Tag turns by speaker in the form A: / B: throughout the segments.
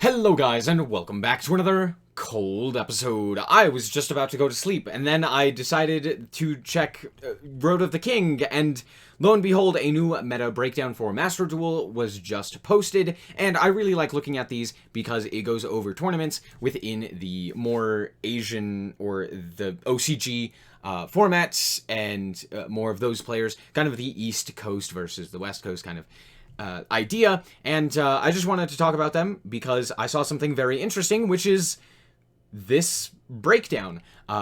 A: Hello guys, and welcome back to another cold episode. I was just about to go to sleep, and then I decided to check Road of the King, and lo and behold, a new meta breakdown for Master Duel was just posted, and I really like looking at these because it goes over tournaments within the more Asian, or the OCG formats, and more of those players, kind of the East Coast versus the West Coast kind of idea, and I just wanted to talk about them because I saw something very interesting, which is this breakdown.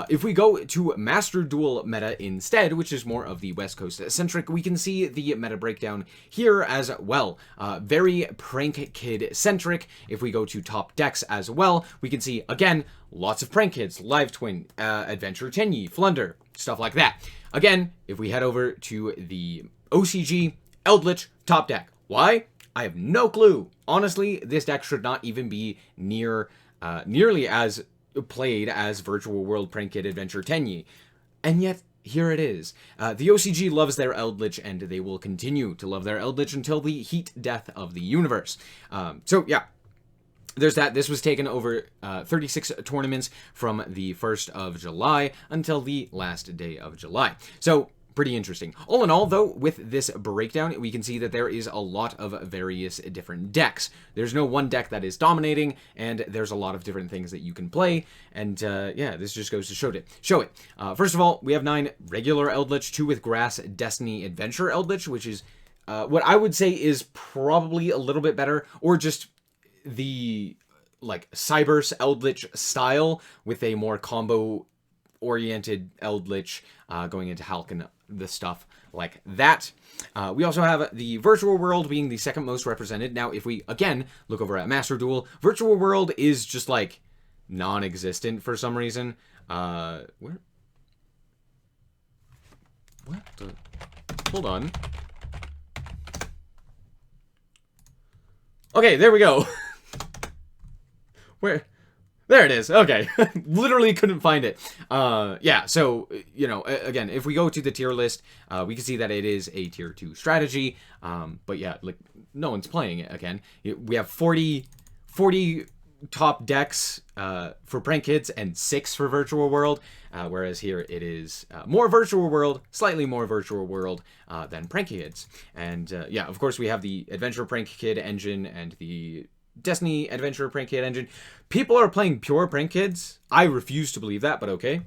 A: If we go to Master Duel meta instead, which is more of the West Coast centric, we can see the meta breakdown here as well. Very Prank Kid centric. If we go to top decks as well, we can see, again, lots of Prank Kids, Live Twin, Adventure Tenyi, Flunder, stuff like that. Again, if we head over to the OCG, Eldritch, top deck. Why? I have no clue. Honestly, this deck should not even be nearly as played as Virtual World Prank Kid Adventure Tenyi. And yet, here it is. The OCG loves their Eldritch, and they will continue to love their Eldritch until the heat death of the universe. So, yeah. There's that. This was taken over 36 tournaments from the 1st of July until the last day of July. So, pretty interesting. All in all, though, with this breakdown, we can see that there is a lot of various different decks. There's no one deck that is dominating, and there's a lot of different things that you can play, and yeah, this just goes to show it. First of all, we have 9 regular Eldritch, 2 with Grass, Destiny, Adventure Eldritch, which is what I would say is probably a little bit better, or just the, like, Cybers Eldritch style with a more combo-oriented Eldritch going into Hulk and the stuff like that. We also have the Virtual World being the second most represented. Now, if we, again, look over at Master Duel, Virtual World is just, like, non-existent for some reason. Where? What the? Hold on. Okay, there we go. Where? There it is. Okay. Literally couldn't find it. Yeah, so, you know, again, if we go to the tier list, we can see that it is a tier 2 strategy. But yeah, like, no one's playing it again. We have 40 top decks for Prank Kids and 6 for Virtual World, whereas here it is more Virtual World, slightly more Virtual World than Prank Kids. And yeah, of course, we have the Adventure Prank Kid engine and the Destiny Adventure Prank Kid engine. People are playing pure Prank Kids. I refuse to believe that, but okay.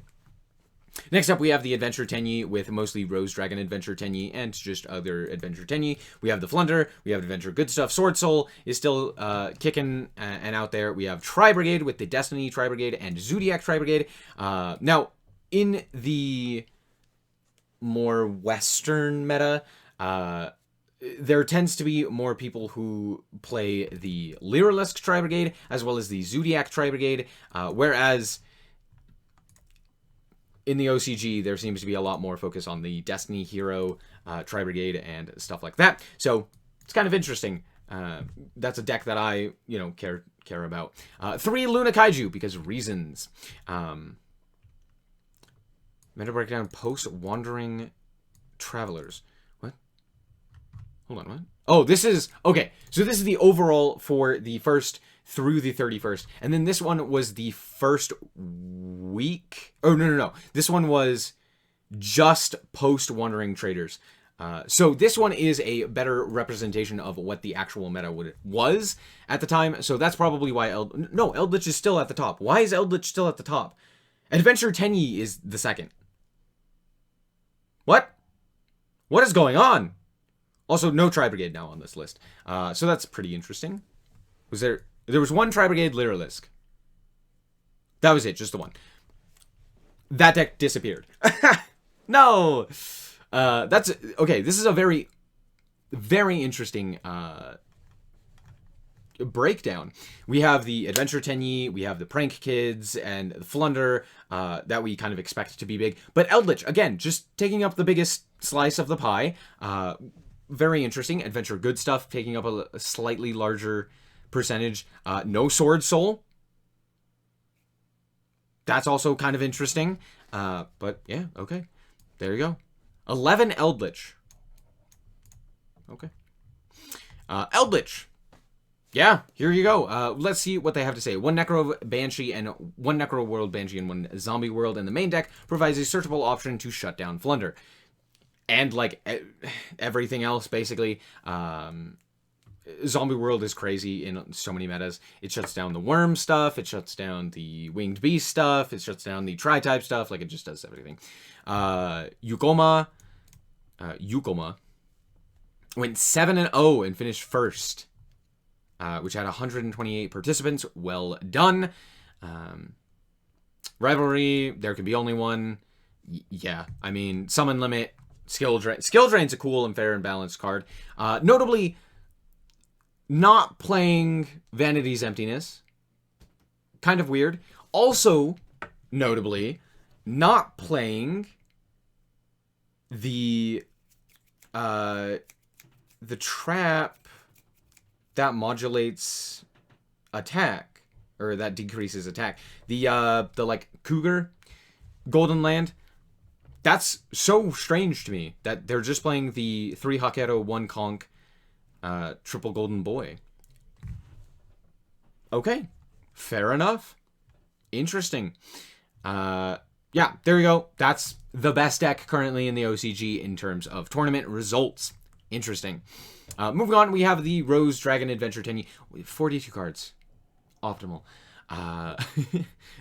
A: Next up, we have the Adventure Tenyi with mostly Rose Dragon Adventure Tenyi and just other Adventure Tenyi. We have the Flunder. We have Adventure Good Stuff. Sword Soul is still kicking and out there. We have Tri Brigade with the Destiny Tri Brigade and Zodiac Tri Brigade. Now, in the more Western meta, there tends to be more people who play the Lyralisk Tri Brigade as well as the Zodiac Tri Brigade, whereas in the OCG there seems to be a lot more focus on the Destiny Hero Tri Brigade and stuff like that. So it's kind of interesting. That's a deck that I, you know, care about. 3 Luna Kaiju because reasons. Meta breakdown post Wandering Travelers. Hold on, what? Oh, this is, okay, so this is the overall for the 1st through the 31st, and then this one was the first week, oh, no, this one was just post-Wandering Traders. So this one is a better representation of what the actual meta was at the time, so that's probably why, Eldritch is still at the top. Why is Eldritch still at the top? Adventure Tenyi is the second. What? What is going on? Also, no Tri Brigade now on this list. So that's pretty interesting. There was one Tri Brigade Lyralisk. That was it, just the one. That deck disappeared. No! That's, okay, this is a very, very interesting breakdown. We have the Adventure Tenyi, we have the Prank Kids, and the Flunder that we kind of expect to be big. But Eldritch, again, just taking up the biggest slice of the pie. Very interesting. Adventure Good Stuff taking up a slightly larger percentage. No Sword Soul. That's also kind of interesting. But yeah, okay. There you go. 11 Eldritch. Okay. Eldritch. yeah, here you go. Let's see what they have to say. One Necro Banshee and one Necro World Banshee and one Zombie World in the main deck provides a searchable option to shut down Flunder. And, like, everything else, basically. Zombie World is crazy in so many metas. It shuts down the worm stuff, it shuts down the winged beast stuff, it shuts down the tri-type stuff, like, it just does everything. Yukoma went 7-0 and finished first. Which had 128 participants. Well done. Rivalry, there can be only one. Yeah, I mean, Summon Limit, Skill Drain. Skill Drain's a cool and fair and balanced card. Notably, not playing Vanity's Emptiness. Kind of weird. Also, notably, not playing the trap that modulates attack, or that decreases attack. The like Cougar Golden Land, that's so strange to me that they're just playing the 3 Hakero 1 Conch triple Golden Boy. Okay, fair enough. Interesting. Yeah, there you go. That's the best deck currently in the OCG in terms of tournament results. Interesting. Moving on, we have the Rose Dragon Adventure 10. 42 cards. Optimal.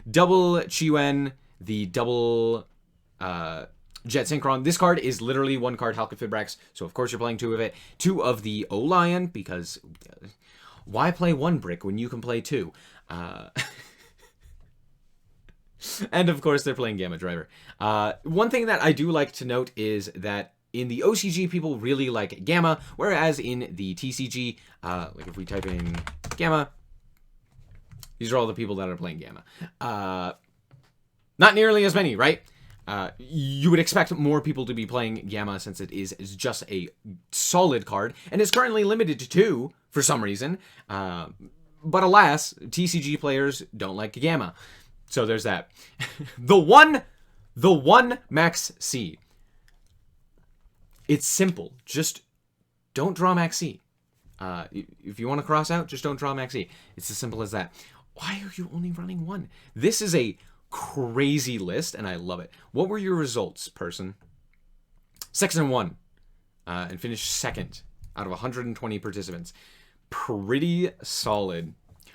A: Double Chiwen, the double Jet Synchron. This card is literally one card Halka Fibrax, so of course you're playing 2 of it. 2 of the O-Lion, because why play 1 brick when you can play 2? And of course they're playing Gamma Driver. One thing that I do like to note is that in the OCG, people really like Gamma, whereas in the TCG, like if we type in Gamma, these are all the people that are playing Gamma. Not nearly as many, right? You would expect more people to be playing Gamma since it is just a solid card, and it's currently limited to 2 for some reason. But alas, TCG players don't like Gamma. So there's that. The one Max C. It's simple. Just don't draw Max C. If you want to cross out, just don't draw Max C. It's as simple as that. Why are you only running 1? This is a crazy list, and I love it. What were your results, person? 6-1. And finished second out of 120 participants. Pretty solid.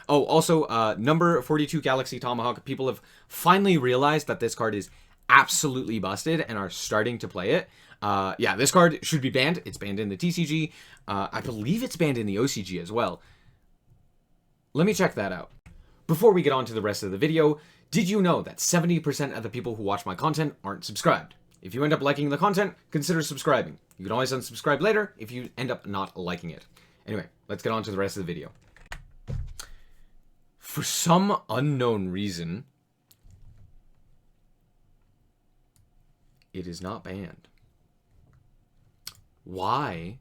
A: Oh, also, number 42 Galaxy Tomahawk. People have finally realized that this card is absolutely busted and are starting to play it. Yeah, this card should be banned. It's banned in the TCG. I believe it's banned in the OCG as well. Let me check that out. Before we get on to the rest of the video, did you know that 70% of the people who watch my content aren't subscribed? If you end up liking the content, consider subscribing. You can always unsubscribe later if you end up not liking it. Anyway, let's get on to the rest of the video. For some unknown reason, it is not banned. Why?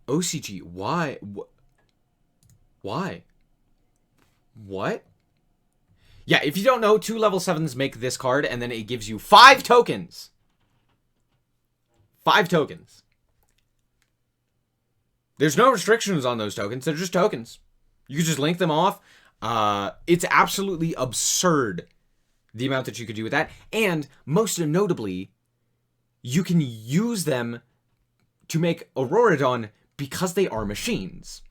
A: OCG, why? Why? What? Yeah, if you don't know, 2 level 7s make this card, and then it gives you 5 tokens. 5 tokens. There's no restrictions on those tokens. They're just tokens. You can just link them off. It's absolutely absurd, the amount that you could do with that. And most notably, you can use them to make Auroradon because they are machines.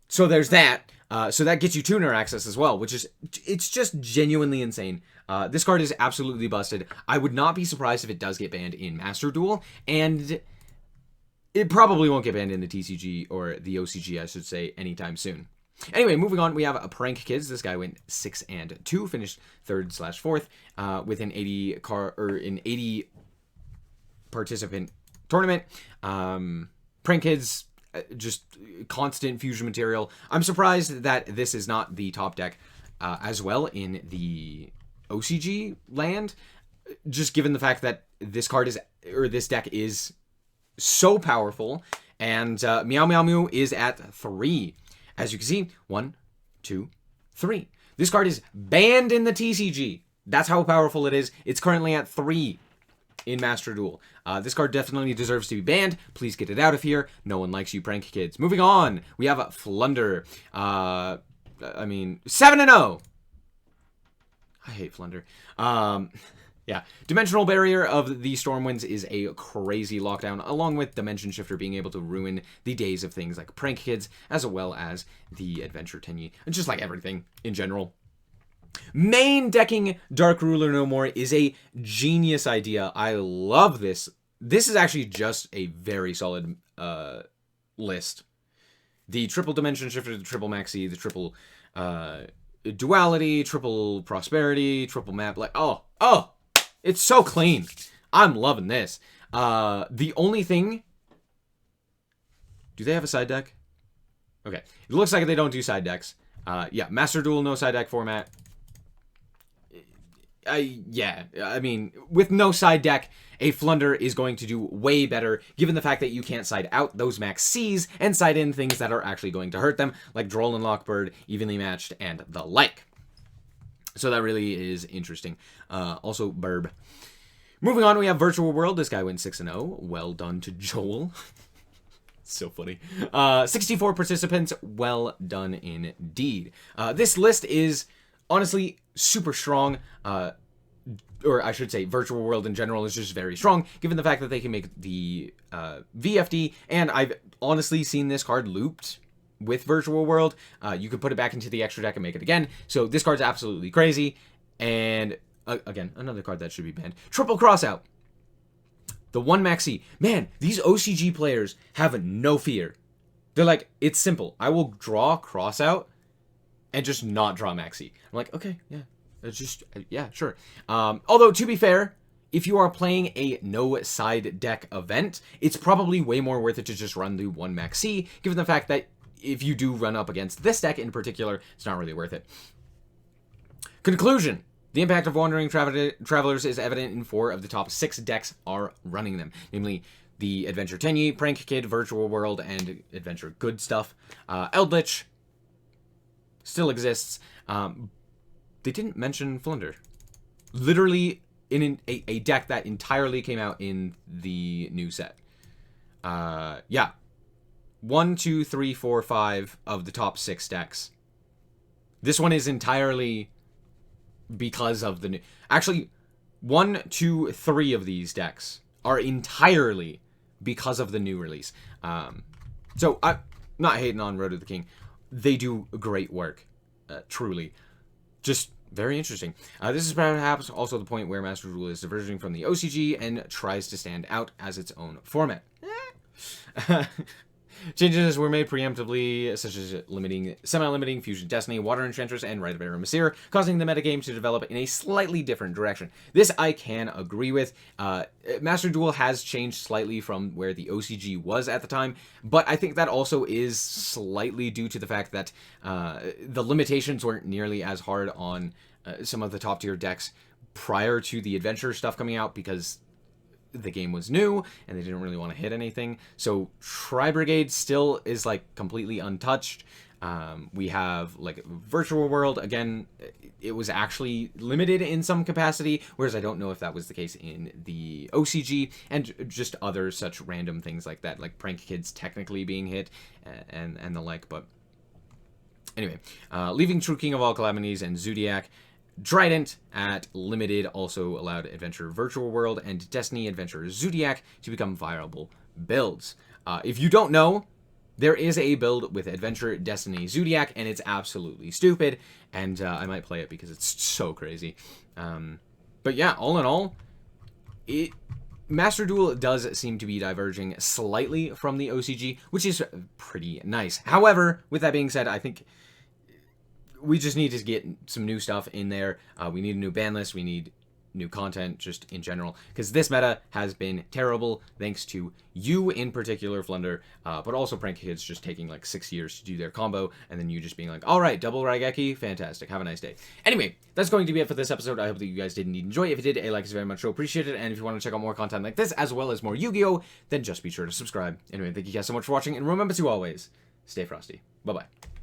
A: So there's that. So that gets you tuner access as well, which is, it's just genuinely insane. This card is absolutely busted. I would not be surprised if it does get banned in Master Duel, and it probably won't get banned in the TCG, or the OCG, I should say, anytime soon. Anyway, moving on, we have a Prank Kids. This guy went 6-2, finished 3rd/4th, with an 80 participant tournament. Prank Kids, just constant fusion material. I'm surprised that this is not the top deck as well in the OCG land, just given the fact that this card is, or this deck is so powerful, and Meow Meow Mew is at 3. As you can see, 1, 2, 3. This card is banned in the TCG. That's how powerful it is. It's currently at 3. in Master Duel. This card definitely deserves to be banned. Please get it out of here. No one likes you prank kids. Moving on, we have Flunder. I mean, 7-0. I hate Flunder. Yeah, Dimensional Barrier of the Stormwinds is a crazy lockdown, along with Dimension Shifter being able to ruin the days of things like Prank Kids, as well as the Adventure Tenyi, and just like everything in general. Main decking Dark Ruler No More is a genius idea. I love this. This is actually just a very solid list. The triple Dimension Shifter, the triple Maxi, the triple Duality, triple Prosperity, triple Map, like, oh, it's so clean. I'm loving this. The only thing... Do they have a side deck? Okay. It looks like they don't do side decks. Yeah, Master Duel, no side deck format. Yeah, I mean, with no side deck, a Flunder is going to do way better, given the fact that you can't side out those Max Cs and side in things that are actually going to hurt them, like Droll and Lockbird, Evenly Matched, and the like. So that really is interesting. Also, Burb. Moving on, we have Virtual World. This guy went 6-0. Well done to Joel. So funny. 64 participants. Well done indeed. This list is honestly super strong. Or I should say Virtual World in general is just very strong, given the fact that they can make the VFD. And I've honestly seen this card looped with Virtual World. You can put it back into the extra deck and make it again. So this card's absolutely crazy. And again, another card that should be banned. Triple Crossout. The one Maxi. Man, these OCG players have no fear. They're like, it's simple. I will draw Crossout and just not draw Maxi. I'm like, okay, yeah. It's just, yeah, sure. Although, to be fair, if you are playing a no side deck event, it's probably way more worth it to just run the one Maxi, given the fact that if you do run up against this deck in particular, it's not really worth it. Conclusion. The impact of Wandering Travelers is evident in 4 of the top 6 decks are running them. Namely, the Adventure Tenyi, Prank Kid, Virtual World, and Adventure Good Stuff. Eldritch still exists. They didn't mention Flunder. Literally in a deck that entirely came out in the new set. Yeah. 1, 2, 3, 4, 5 of the top 6 decks. This one is entirely because of the new... Actually, 1, 2, 3 of these decks are entirely because of the new release. So, I'm not hating on Road to the King. They do great work. Truly. Just very interesting. This is perhaps also the point where Master Duel is diverging from the OCG and tries to stand out as its own format. Changes were made preemptively, such as semi-limiting Fusion Destiny, Water Enchantress, and Rite of Aramesir, causing the metagame to develop in a slightly different direction. This I can agree with. Master Duel has changed slightly from where the OCG was at the time, but I think that also is slightly due to the fact that the limitations weren't nearly as hard on some of the top-tier decks prior to the adventure stuff coming out, because the game was new and they didn't really want to hit anything. So Tri-Brigade still is like completely untouched. We have like Virtual World. Again, it was actually limited in some capacity, whereas I don't know if that was the case in the OCG, and just other such random things like that, like Prank Kids technically being hit and the like. But anyway, leaving True King of All Calamities and Zodiac. Trident at Limited also allowed Adventure Virtual World and Destiny Adventure Zodiac to become viable builds. If you don't know, there is a build with Adventure Destiny Zodiac, and it's absolutely stupid, and I might play it because it's so crazy. But yeah, all in all, Master Duel does seem to be diverging slightly from the OCG, which is pretty nice. However, with that being said, I think we just need to get some new stuff in there. We need a new ban list. We need new content just in general, because this meta has been terrible thanks to you in particular, Flunder, but also Prank Kids just taking like 6 years to do their combo, and then you just being like, all right, double Raigeki, fantastic, have a nice day. Anyway, that's going to be it for this episode. I hope that you guys did indeed enjoy. If you did, a like is very much so appreciated, and if you want to check out more content like this, as well as more Yu-Gi-Oh!, then just be sure to subscribe. Anyway, thank you guys so much for watching, and remember to always stay frosty. Bye-bye.